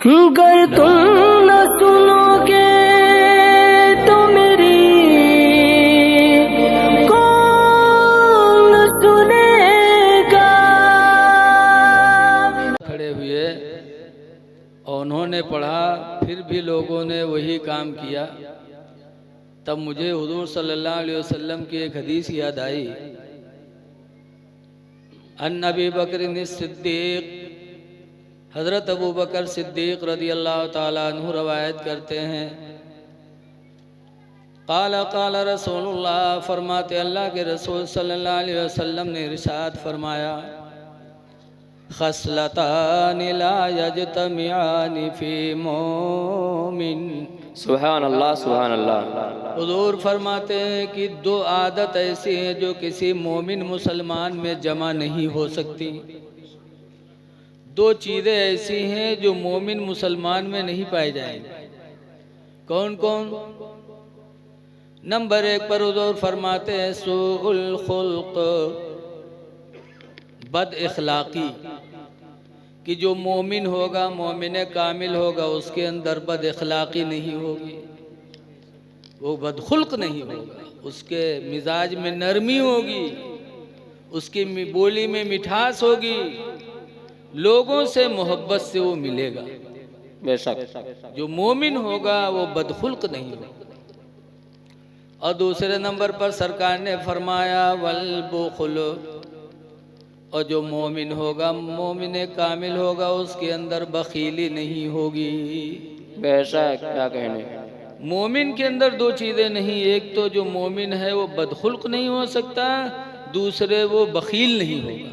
गर तुम न सुनोगे तो मेरी कौन सुनेगा। खड़े हुए और उन्होंने पढ़ा, फिर भी लोगों ने वही काम किया। तब मुझे हुजूर सल्लल्लाहु अलैहि वसल्लम की एक हदीस याद आई। अन अबी बकर सिद्दीक, हज़रत अबू बकर सिद्दीक रदी अल्लाह ताला अन्हु रवायत करते हैं, काला काला रसूलुल्लाह, फरमाते अल्लाह के रसूल सल्लल्लाहु अलैहि वसल्लम ने इरशाद फरमाया, खसलतानि ला यजतमिआनि फी मोमिन। सुभान अल्लाह, सुभान अल्लाह। हुजूर फरमाते हैं कि दो आदत ऐसी हैं जो किसी मोमिन मुसलमान में जमा नहीं हो सकती। दो चीज़ें ऐसी हैं जो मोमिन मुसलमान में नहीं पाई जाएंगी। कौन कौन? नंबर एक पर हुजूर फरमाते हैं सुउल खुल्क, बद इखलाकी, कि जो मोमिन होगा, मोमिन कामिल होगा, उसके अंदर बद इखलाकी नहीं होगी, वो बदखुल्क नहीं होगा, उसके मिजाज में नरमी होगी, उसकी बोली में मिठास होगी, लोगों से मोहब्बत से वो मिलेगा। बेशक जो मोमिन होगा वो बदखुल्क नहीं होगा। और दूसरे नंबर पर सरकार ने फरमाया वल बुखुल, और जो मोमिन होगा, मोमिन कामिल होगा, उसके अंदर बखीली नहीं होगी। बेशक, क्या कहने। मोमिन के अंदर दो चीज़ें नहीं, एक तो जो मोमिन है वो बदखुल्क नहीं हो सकता, दूसरे वो बखील नहीं होगा।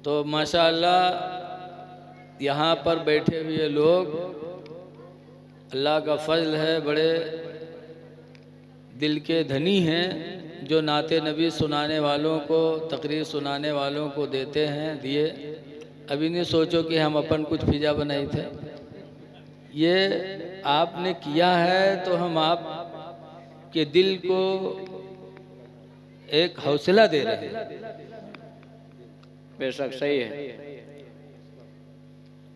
तो माशाअल्लाह यहाँ पर बैठे हुए लोग, अल्लाह का फजल है, बड़े दिल के धनी हैं, जो नाते नबी सुनाने वालों को, तकरीर सुनाने वालों को देते हैं, दिए। अभी नहीं सोचो कि हम अपन कुछ फिजा बनाए थे, ये आपने किया है तो हम आप के दिल को एक हौसला दे रहे हैं। बेशक सही है।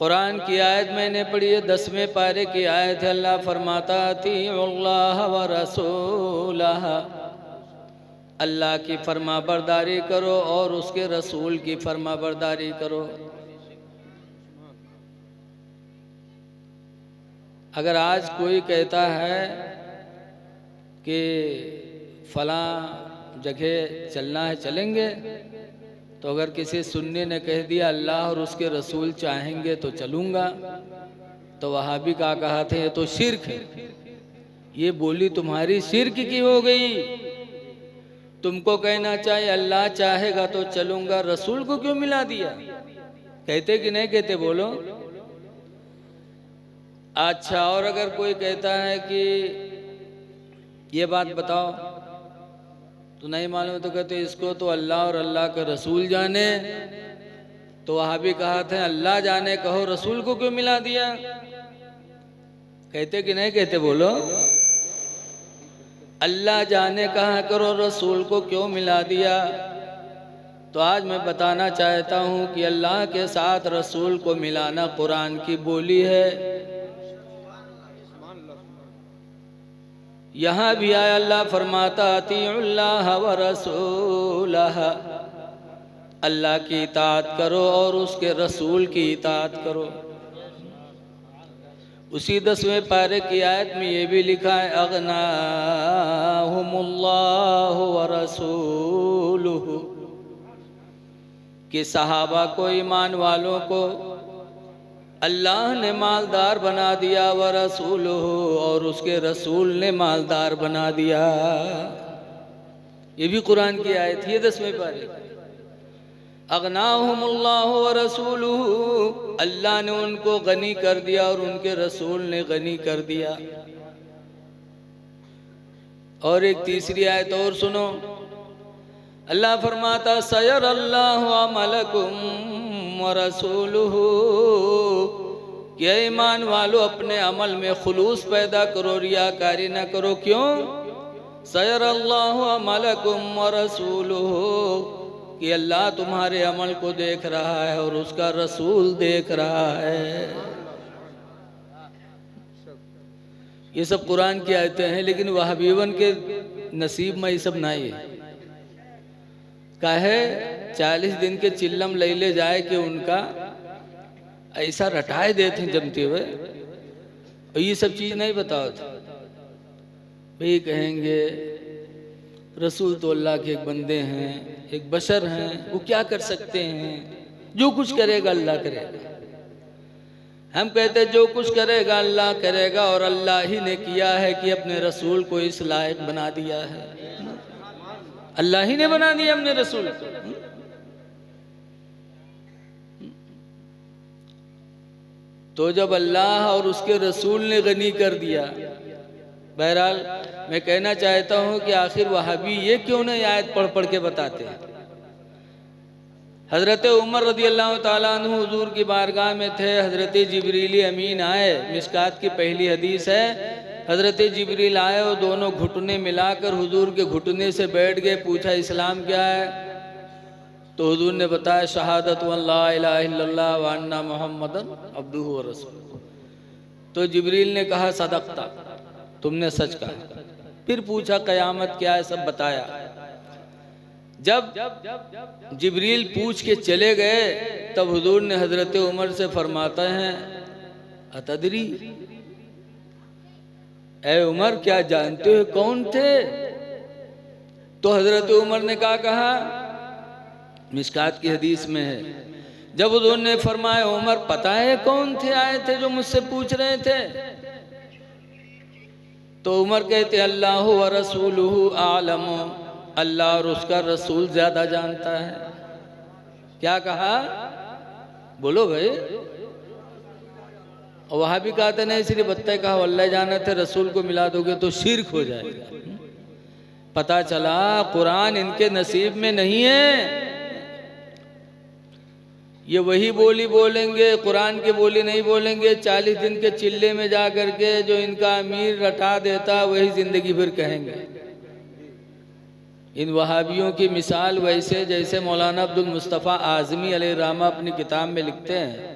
कुरान की आयत मैंने पढ़ी है, 10वें पारे की आयत है। अल्लाह फरमाता अतीउल्लाह व रसूलह, अल्लाह की फरमा बरदारी करो और उसके रसूल की फरमा बरदारी करो। अगर आज कोई कहता है कि फलां जगह चलना है, चलेंगे, तो अगर किसी सुन्नी ने कह दिया अल्लाह और उसके रसूल चाहेंगे तो चलूँगा, तो वहाबी का कहा थे ये तो शिर्क है। ये बोली तुम्हारी शिर्क की हो गई। तुमको कहना चाहिए अल्लाह चाहेगा तो चलूँगा, रसूल को क्यों मिला दिया? कहते कि नहीं कहते? बोलो। अच्छा, और अगर कोई कहता है कि ये बात बताओ तो नहीं मालूम, तो कहते इसको तो अल्लाह और अल्लाह का रसूल जाने। तो वहाँ भी कहा था अल्लाह जाने कहो, रसूल को क्यों मिला दिया? कहते कि नहीं कहते? बोलो। अल्लाह जाने कहा करो, रसूल को क्यों मिला दिया? तो आज मैं बताना चाहता हूँ कि अल्लाह के साथ रसूल को मिलाना कुरान की बोली है। यहाँ भी आया, अल्लाह फरमाता अतीउल्लाह व रसूलह, अल्लाह की इताअत करो और उसके रसूल की इताअत करो। उसी 10वें पारे की आयत में ये भी लिखा है अगनाहुमुल्लाहु व रसूलुहु, कि सहाबा को, ईमान वालों को अल्लाह ने मालदार बना दिया, व रसूलुहु, और उसके रसूल ने मालदार बना दिया। ये भी कुरान की आयत है 10वें पारे। अगनाहुमुल्लाहु व रसूलुहु, अल्लाह ने उनको गनी कर दिया और उनके रसूल ने गनी कर दिया। और एक तीसरी आयत और सुनो, अल्लाह फरमाता सयरल्लाहु अमलकुम व रसूलुहु, कि ईमान वालों अपने अमल में खुलूस पैदा करो, रियाकारी ना करो। क्यों? सयरल्लाहु अमलकुम व रसूलुहु, कि अल्लाह तुम्हारे अमल को देख रहा है और उसका रसूल देख रहा है। ये सब कुरान की आयतें हैं, लेकिन वहाबीवन के नसीब में ये सब नहीं है। काहे 40 दिन के चिल्लम ले ले जाए कि उनका ऐसा रटाए देते जमते हुए, और ये सब चीज़ नहीं बताओ था। भाई कहेंगे रसूल तो अल्लाह के एक बंदे हैं, एक बशर हैं, वो क्या कर सकते हैं, जो कुछ करेगा अल्लाह करेगा। हम कहते हैं जो कुछ करेगा अल्लाह करेगा, और अल्लाह ही ने किया है कि अपने रसूल को इस लायक बना दिया है। अल्लाह ही ने बना दिया अपने रसूल को। तो जब अल्लाह और उसके रसूल ने गनी कर दिया, बहरहाल मैं कहना चाहता हूं कि आखिर वहाबी ये क्यों नहीं आयत पढ़ पढ़ के बताते हैं। हज़रत उमर रदी अल्लाह ताला अन्हु हुजूर की बारगाह में थे। हज़रत जिब्रील अमीन आए, मिशकात की पहली हदीस है। हज़रत जिब्रील आए और दोनों घुटने मिलाकर हुजूर के घुटने से बैठ गए। पूछा इस्लाम क्या है? तो हुजूर ने बताया शहादत ला इलाहा इल्लल्लाह व अन्ना मुहम्मदन अब्दुहु व रसूलुहु। तो जिब्रील ने कहा सदक़ता, तुमने सच कहा। फिर पूछा क़यामत क्या है, सब बताया। जब जिब्रील पूछ के चले गए तब हुजूर ने हज़रत उमर से फरमाते हैं अतदरी, ए उमर क्या जानते हो कौन थे? तो हज़रत उमर ने कहा मिशकात की हदीस में है, जब हुजूर ने फरमाया उमर पता है कौन थे आए थे जो मुझसे पूछ रहे थे? तो उमर कहते अल्लाह व रसूलुहु आलम, अल्लाह और उसका रसूल ज्यादा जानता है। क्या कहा? बोलो भाई। और वहां भी कहते नहीं, सिर्फ बत्ते कहा अल्लाह जाना थे, रसूल को मिला दोगे तो शिर्क हो जाएगा। पता चला कुरान इनके नसीब में नहीं है। ये वही बोली बोलेंगे, कुरान की बोली नहीं बोलेंगे। 40 दिन के चिल्ले में जा करके जो इनका अमीर रटा देता वही जिंदगी भर कहेंगे। इन वहाबियों की मिसाल वैसे जैसे मौलाना अब्दुल मुस्तफ़ा आज़मी अलैहिर्रहमा अपनी किताब में लिखते हैं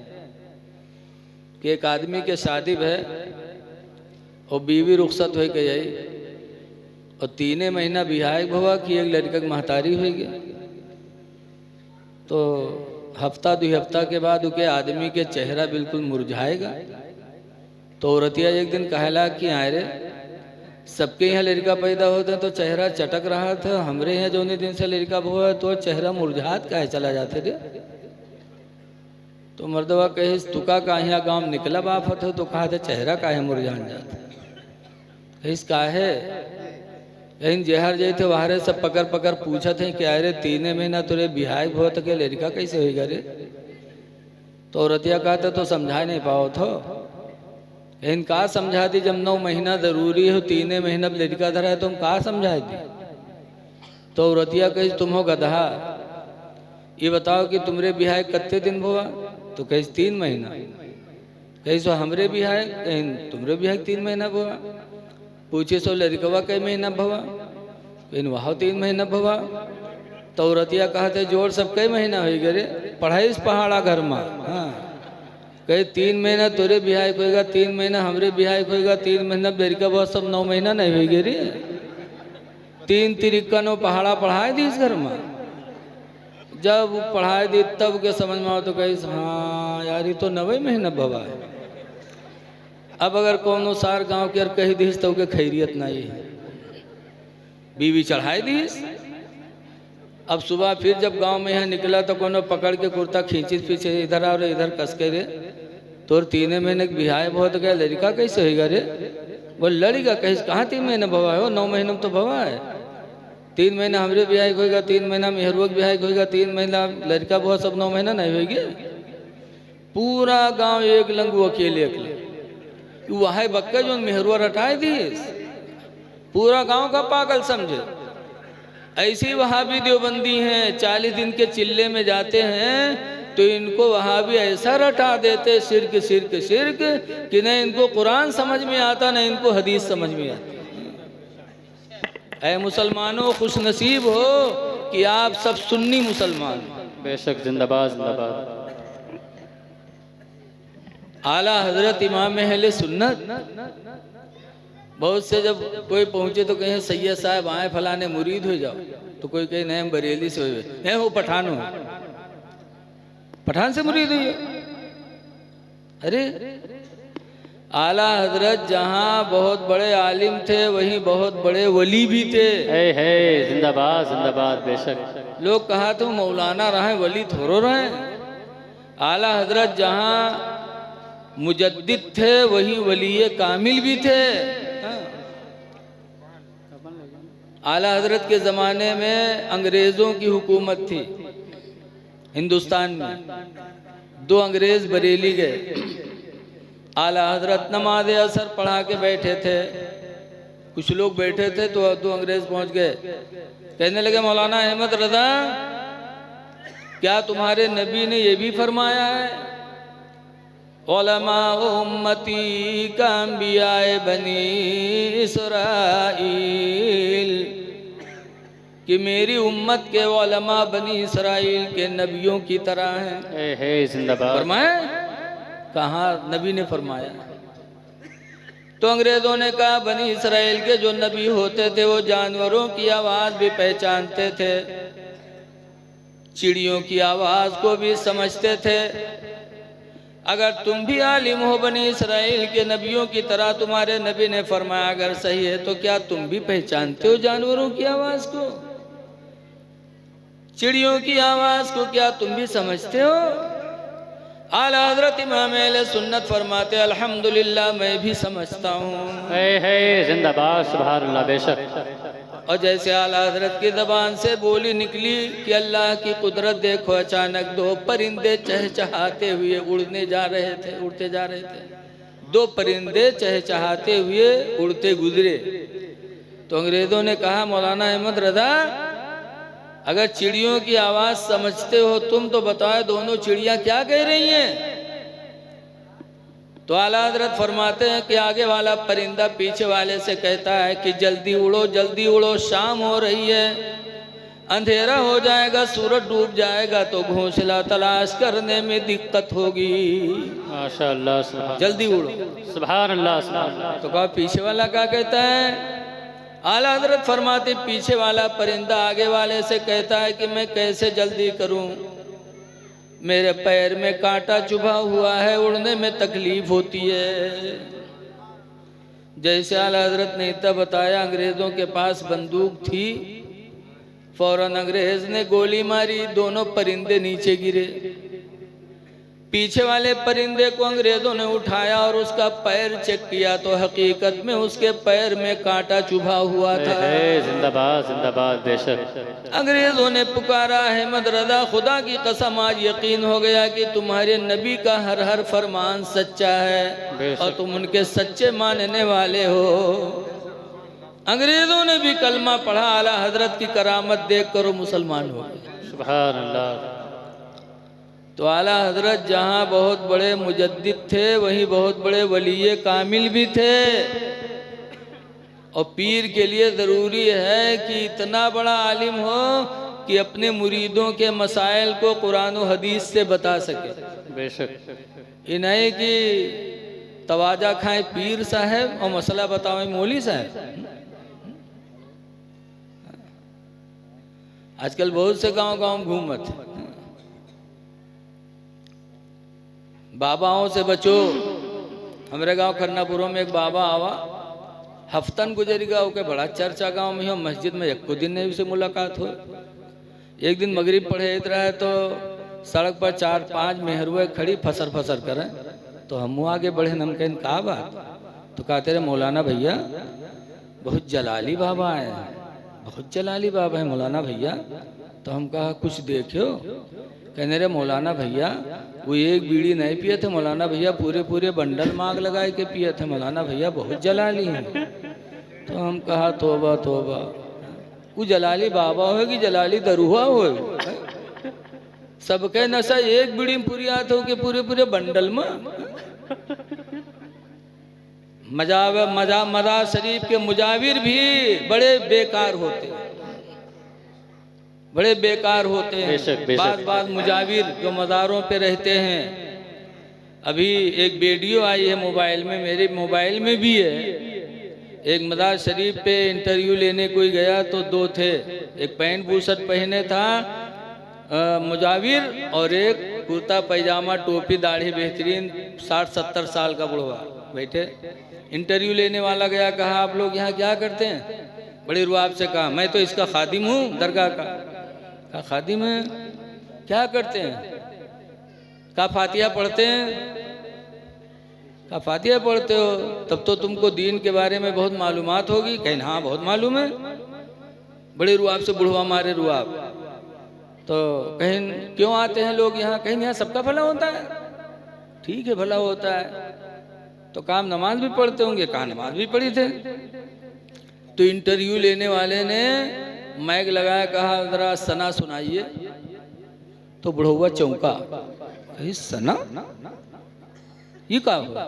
कि एक आदमी के शादी है और बीवी रुखसत हो गई और 3 महीना बिहाय भवा कि एक लड़का महतारी हो गया। तो हफ्ता 2 हफ्ता के बाद उनके आदमी के चेहरा बिल्कुल मुरझाएगा। तो औरतिया एक दिन कहला कि आए रे, सबके यहाँ लड़का पैदा होता तो चेहरा चटक रहा था, हमरे यहाँ जो दिन से लड़का हुआ तो चेहरा मुरझात काहे चला जाते रे? तो मर्दवा कहे तुका का यहाँ गाँव निकला बाफत हो, तो कहा था चेहरा काहे मुरझान जाता कहिस काहे? लेकिन जहर जय थे वहारे सब पकड़ पकड़ पूछा थे कि अरे 3 महीना तुरे बिहाय हुआ तो के लड़का कैसे होगा रे? तो औरतिया कहते तो समझा नहीं पाओ थो। लेकिन कहा समझा दी, जब 9 महीना जरूरी हो 3 महीना लड़का धरा है तुम कहा समझा दी? तो औरतिया कही तुम हो गधा, ये बताओ कि तुमरे बिहाय कितने दिन हुआ? तो कही 3 महीना। कही सो हमरे बिहाय, कहीं तुमरे बिहाय 3 महीना हुआ। पूछे सो लड़कवा कई महीना भवा? इन वहाँ 3 महीना भवा। तो औरतिया कहते जोड़ सब कई महीना हो गए पढ़ाई इस पहाड़ा घर में। हाँ कहे 3 महीना तोरे बिहाय होगा, 3 महीना हमरे बिहाय होगा, 3 महीना लड़का भवा, सब 9 महीना नहीं हो गए रे। 3 तिरिक्का 9 पहाड़ा पढ़ाए दी इस घर में। जब पढ़ाए दी तब के समझ में आओ तो कही हाँ यार ये तो 9 महीना भवा है। अब अगर कोनो सार गांव के कही दीस तो के खैरियत नहीं है, बीवी चढ़ाई दीस। अब सुबह फिर जब गांव में यहाँ निकला तो कोनो पकड़ के कुर्ता खींची पीछे इधर और इधर कस के रे तोर 3 महीने के बिहाय बहुत गया, लड़का कैसे होगा रे? बोल लड़का कहीं कहाँ 3 महीने भवा है? 9 महीने में तो भवा है। 3 महीना हमरे बिहाय होगा, 3 महीना मेहरुआ के बिहाय होगा, 3 महीना लड़का बहुत, सब 9 महीना नहीं होगी। पूरा गाँव एक लंगू अकेले अकेले वह बक्का जो मेहरुआ रटाए दिए, पूरा गांव का पागल समझे। ऐसी वहाबी देवबंदी हैं, 40 दिन के चिल्ले में जाते हैं तो इनको वहाबी ऐसा रटा देते शिर्क शिर्क शिर्क कि नहीं इनको कुरान समझ में आता नहीं इनको हदीस समझ में आती। ऐ मुसलमानों खुश नसीब हो कि आप सब सुन्नी मुसलमान हैं। बेशक, जिंदाबाद जिंदाबाद। आला हजरत इमाम अहले सुन्नत। बहुत से जब कोई पहुंचे तो कहें सैयद साहब आए फलाने मुरीद हो जाओ, तो कोई कहे नहीं हम बरेली से हुए, वो पठान हो, पठान से मुरीद हुई। अरे आला हजरत जहाँ बहुत बड़े आलिम थे वहीं बहुत बड़े वली भी थे। है जिंदाबाद जिंदाबाद। बेशक, लोग कहा तो मौलाना रहे वली थोड़ो रहे। आला हजरत जहाँ मुजद्दिद थे वहीं वली कामिल भी थे। आला हजरत के ज़माने में अंग्रेज़ों की हुकूमत थी हिंदुस्तान में। 2 अंग्रेज़ बरेली गए। आला हजरत नमाज असर पढ़ा के बैठे थे। कुछ लोग बैठे थे तो 2 अंग्रेज़ पहुंच गए। कहने लगे मौलाना अहमद रज़ा, क्या तुम्हारे नबी ने ये भी फरमाया है उलमा उम्मती का अंबियाए बनी इसराइल, कि मेरी उम्मत के उलमा बनी इसराइल के नबियों की तरह हैं? है जिंदाबाद। फरमाया? कहाँ नबी ने फरमाया? तो अंग्रेजों ने कहा बनी इसराइल के जो नबी होते थे वो जानवरों की आवाज़ भी पहचानते थे, चिड़ियों की आवाज़ को भी समझते थे। अगर तुम भी आलिम हो बनी इसराइल के नबियों की तरह, तुम्हारे नबी ने फरमाया अगर सही है तो क्या तुम भी पहचानते हो जानवरों की आवाज़ को, चिड़ियों की आवाज़ को क्या तुम भी समझते हो? आला हजरत इमाम अहले सुन्नत फरमाते अल्हम्दुलिल्लाह मैं भी समझता हूँ। है जिंदाबाद, सुभान अल्लाह। बेशक, और जैसे आला हजरत की ज़बान से बोली निकली कि अल्लाह की कुदरत देखो, अचानक 2 परिंदे चहचहाते हुए उड़ते जा रहे थे। 2 परिंदे चहचहाते हुए उड़ते गुजरे। तो अंग्रेज़ों ने कहा मौलाना अहमद रज़ा, अगर चिड़ियों की आवाज़ समझते हो तुम तो बताओ दोनों चिड़ियाँ क्या कह रही हैं? तो आला हजरत फरमाते हैं कि आगे वाला परिंदा पीछे वाले से कहता है कि जल्दी उड़ो, शाम हो रही है, अंधेरा हो जाएगा, सूरज डूब जाएगा तो घोंसला तलाश करने में दिक्कत होगी। माशाअल्लाह, जल्दी उड़ो। सुभान अल्लाह। तो कहा पीछे वाला क्या कहता है? आला हजरत फरमाते पीछे वाला परिंदा आगे वाले से कहता है कि मैं कैसे जल्दी करूं, मेरे पैर में कांटा चुभा हुआ है, उड़ने में तकलीफ होती है। जैसे आला हजरत ने इतना बताया, अंग्रेज़ों के पास बंदूक थी, फौरन अंग्रेज़ ने गोली मारी, दोनों परिंदे नीचे गिरे। पीछे वाले परिंदे को अंग्रेज़ों ने उठाया और उसका पैर चेक किया तो हकीकत में उसके पैर में कांटा चुभा हुआ था। जिंदाबाद जिंदाबाद। बेशक, अंग्रेज़ों ने पुकारा अहमद रज़ा, खुदा की कसम आज यकीन हो गया कि तुम्हारे नबी का हर फरमान सच्चा है और तुम उनके सच्चे मानने वाले हो। अंग्रेज़ों ने भी कलमा पढ़ा, आला हजरत की करामत देख कर वो मुसलमान हो गए। सुभान अल्लाह। तो आला हजरत जहाँ बहुत बड़े मुजद्दिद थे वहीं बहुत बड़े वली कामिल भी थे। और पीर के लिए ज़रूरी है कि इतना बड़ा आलिम हो कि अपने मुरीदों के मसाइल को कुरान और हदीस से बता सके। बेशक, ये नहीं कि तवाजा खाएं पीर साहब और मसला बताओ मौली साहब। आजकल बहुत से गांव घूमत, बाबाओं से बचो। हमारे गांव खन्नापुरों में एक बाबा आवा, हफ्तन गुजरेगा, ओके बड़ा चर्चा गांव में हो, मस्जिद में एक को दिन नहीं उसे मुलाकात हो। एक दिन मगरिब पढ़े इधर है तो सड़क पर 4-5 मेहरुए खड़ी फसर करें, तो हम आगे बढ़े, हम कहें कहा बात? तो कहा तेरे मौलाना भैया बहुत जलाली बाबा है, बहुत जलाली बाबा है मौलाना भैया। तो हम कहा कुछ देखो? कहने रे मौलाना भैया वो एक बीड़ी नहीं पिए थे मौलाना भैया, पूरे बंडल मांग लगाए के पिए थे मौलाना भैया, बहुत जलाली हैं। तो हम कहा तोबा, वो जलाली बाबा होगी जलाली दरुआ हो, सबके नशा एक बीड़ी में पूरी आते हो कि पूरे बंडल में। मज़ार शरीफ के मुजाविर भी बड़े बेकार होते। बड़े बेकार होते हैं। बेशक, बेशक। बात बात मुजाविर जो मज़ारों पे रहते हैं। अभी एक वीडियो आई है मोबाइल में, मेरे मोबाइल में भी है। एक मज़ार शरीफ पे इंटरव्यू लेने कोई गया तो दो थे, एक पैंट बूशर्ट पहने था मुजाविर, और एक कुर्ता पैजामा टोपी दाढ़ी बेहतरीन 60-70 साल का बुढ़वा बैठे। इंटरव्यू लेने वाला गया, कहा आप लोग यहाँ क्या करते हैं? बड़े रुआब से कहा मैं तो इसका खादिम हूँ दरगाह का। कहा खादिम है, क्या करते हैं? कहा फातिहा पढ़ते हैं। कहा फातिहा पढ़ते हो तब तो तुमको दीन के बारे में बहुत मालूमात होगी। कहीं हाँ बहुत मालूम है। बड़े रुआब से बुढ़वा मारे रुआब। तो कहीं क्यों आते हैं लोग यहाँ? कहीं यहाँ सबका भला होता है। ठीक है भला होता है तो काम नमाज भी पढ़ते होंगे। कहा नमाज भी पढ़ी थे। तो इंटरव्यू लेने वाले ने माइक लगाया, कहा जरा सना सुनाइए। तो बुढ़वा चौंका, कही सना ये का हुआ?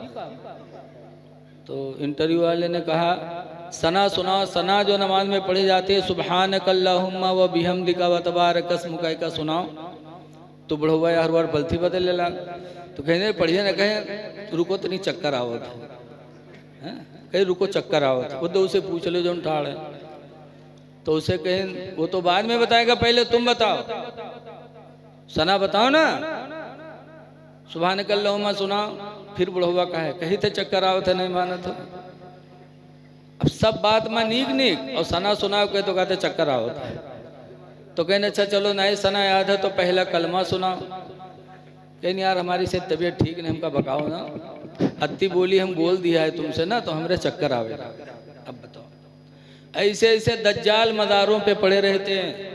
तो इंटरव्यू वाले ने कहा सना सुनाओ। सना जो नमाज में पढ़ी जाती है, सुब्हानकल्लाहुम्मा व बिहम्दिका व तबारक अस्मुका का सुनाओ। तो बुढ़वा हर बार बल्थी बदल ले लगा। तो कहने पढ़िए ना, कहें रुको तो नहीं चक्कर आवत है, कहीं रुको चक्कर आवत। वो तो उसे पूछ लो जो ठाड़ है। तो उसे कहें वो तो बाद में बताएगा, पहले तुम बताओ, सना बताओ ना, सुब्हानकल्लाहुम्मा सुनाओ। फिर बुढ़वा कहे कही थे चक्कर आवत है, नहीं माना था। अब सब बात में नीक नीक और सना सुनाओ कहे तो कहते चक्कर आवत है। तो कहने अच्छा चलो नहीं सना याद है तो पहला कलमा सुनाओ। कहने यार हमारी से तबीयत ठीक नहीं, हमका बकाओ ना, अत्ती बोली हम बोल दिया है तुमसे ना तो हमरे चक्कर आवेगा। अब बताओ। ऐसे ऐसे दज्जाल मज़ारों पे पड़े रहते हैं।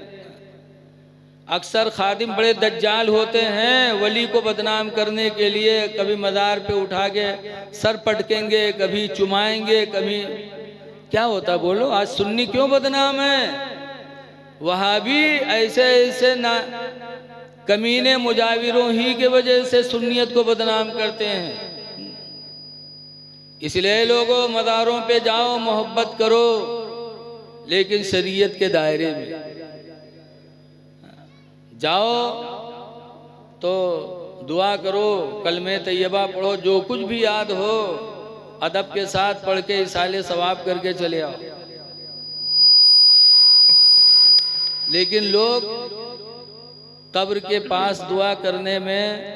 अक्सर खादिम बड़े दज्जाल होते हैं, वली को बदनाम करने के लिए कभी मज़ार पे उठा के सर पटकेंगे, कभी चुमाएंगे, कभी क्या होता बोलो। आज सुन्नी क्यों बदनाम है? वहाबी ऐसे ऐसे ना कमीने मुजाविरों ही के वजह से सुन्नियत को बदनाम करते हैं। इसलिए लोगों मज़ारों पे जाओ, मोहब्बत करो, लेकिन शरीयत के दायरे में जाओ तो दुआ करो, कलमे तैयबा पढ़ो, जो कुछ भी याद हो अदब के साथ पढ़ के इसाले सवाब करके चले आओ। लेकिन लोग कब्र के पास दुआ करने में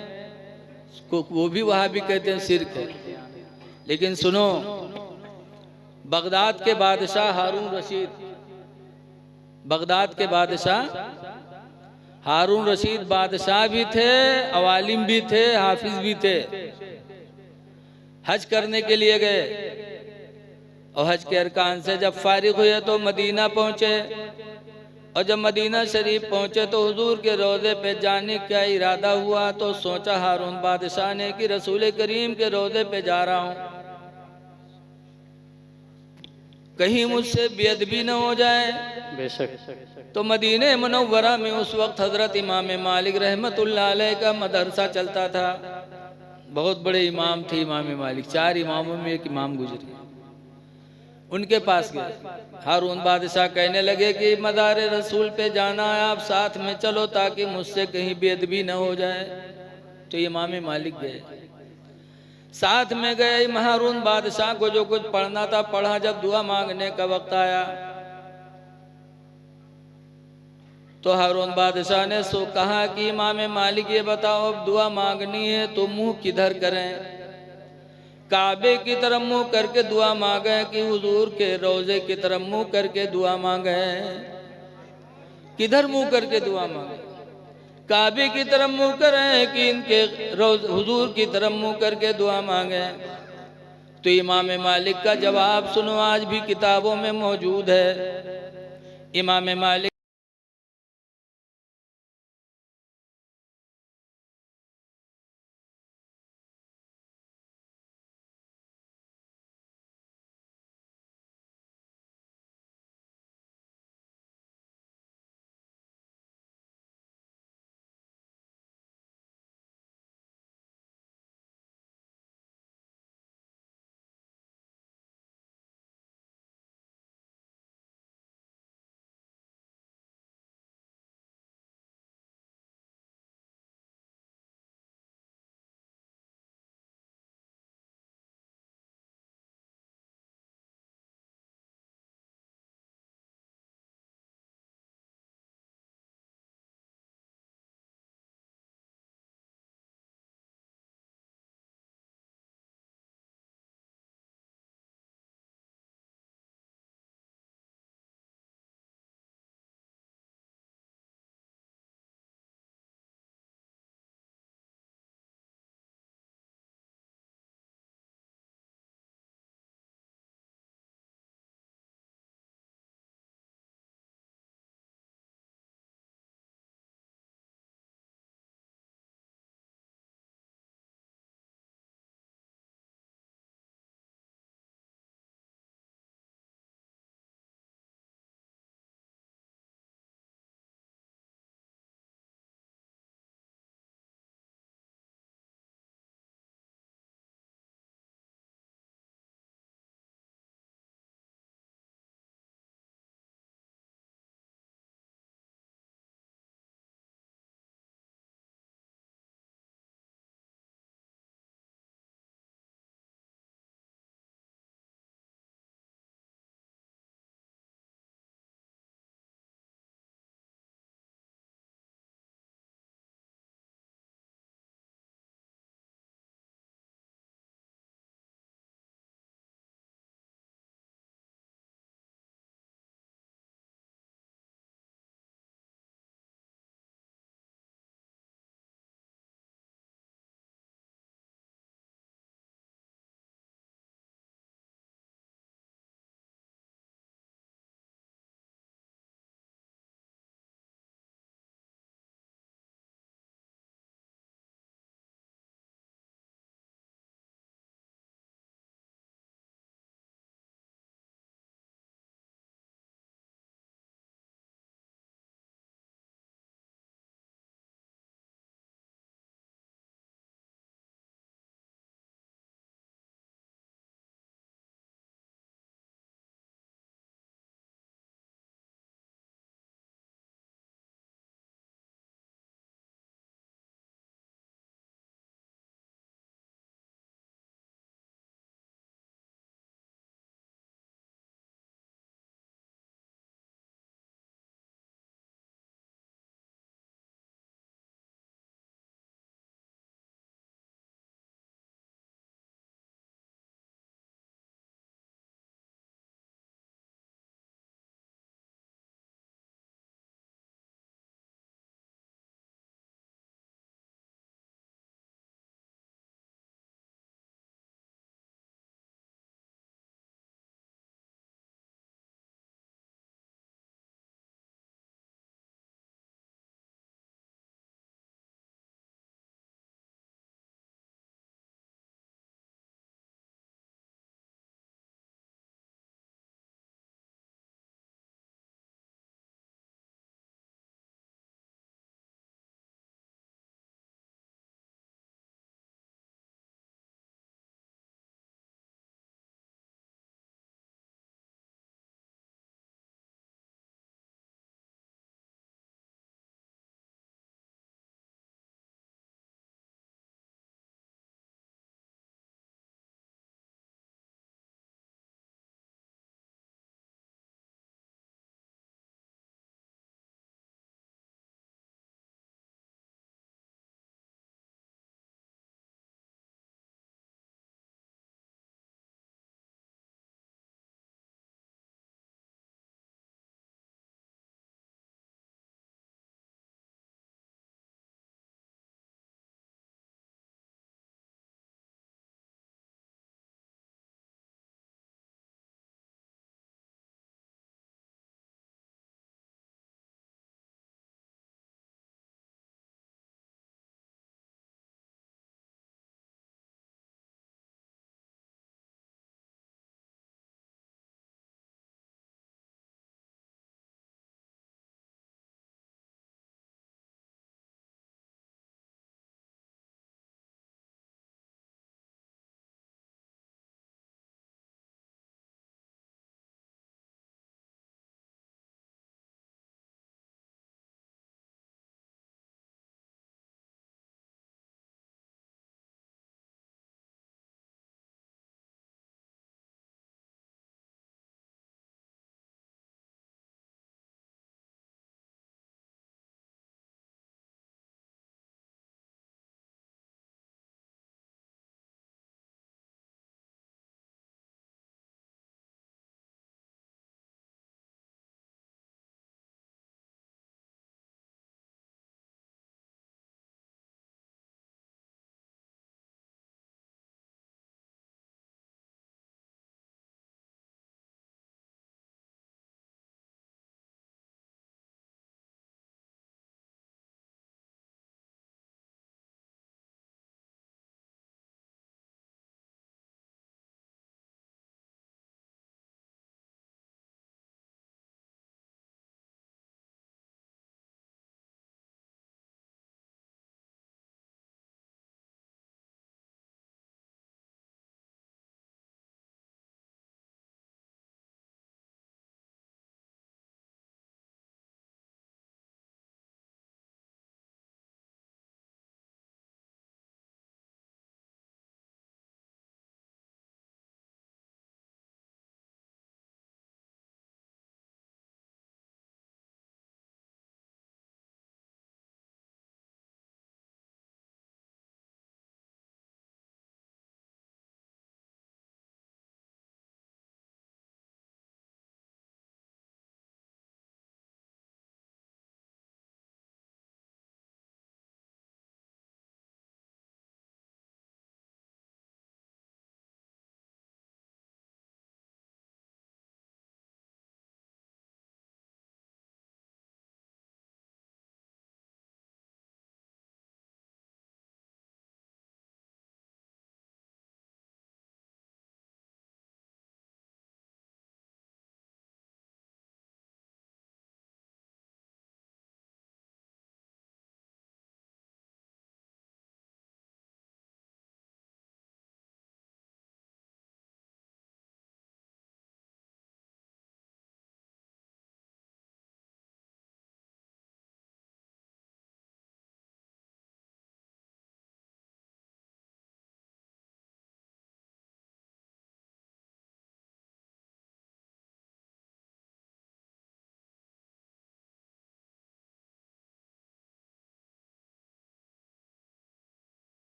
वो भी वहाँ भी कहते हैं शिर्क है। लेकिन सुनो, बगदाद के बादशाह हारून रशीद, बगदाद के बादशाह हारून रशीद बादशाह भी थे, अवालिम भी थे, हाफिज भी थे। हज करने के लिए गए और हज के अरकान से जब फारिग हुए तो मदीना पहुंचे। और जब मदीना शरीफ पहुंचे तो हुजूर के रोज़े पे जाने का इरादा हुआ। तो सोचा हारून बादशाह ने कि रसूल करीम के रोज़े पे जा रहा हूं, कहीं मुझसे बेअदबी न हो जाए। बेशक। तो मदीने मुनव्वरा में उस वक्त हजरत इमाम मालिक रहमतुल्लाह अलैह का मदरसा चलता था। बहुत बड़े इमाम थे इमाम मालिक, 4 इमामों में एक इमाम गुजरे। उनके पास गए, हारून बादशाह कहने लगे कि मज़ार रसूल पे जाना है, आप साथ में चलो ताकि मुझसे कहीं बेअदबी न हो जाए। तो इमाम मालिक गए, साथ में गए। हारून बादशाह को जो कुछ पढ़ना था पढ़ा। जब दुआ मांगने का वक्त आया तो हारून बादशाह ने सो कहा कि इमाम मालिक ये बताओ, अब दुआ मांगनी है तो मुंह किधर करें? काबे की तरफ मुंह करके दुआ मांगे कि हुजूर के रोजे की तरफ मुंह करके दुआ मांगे? किधर मुंह करके दुआ मांगे? काबे की तरफ मुंह करें कि इनके हुजूर की तरफ मुंह करके दुआ मांगे? तो इमाम मालिक का जवाब सुनो, आज भी किताबों में मौजूद है। इमाम मालिक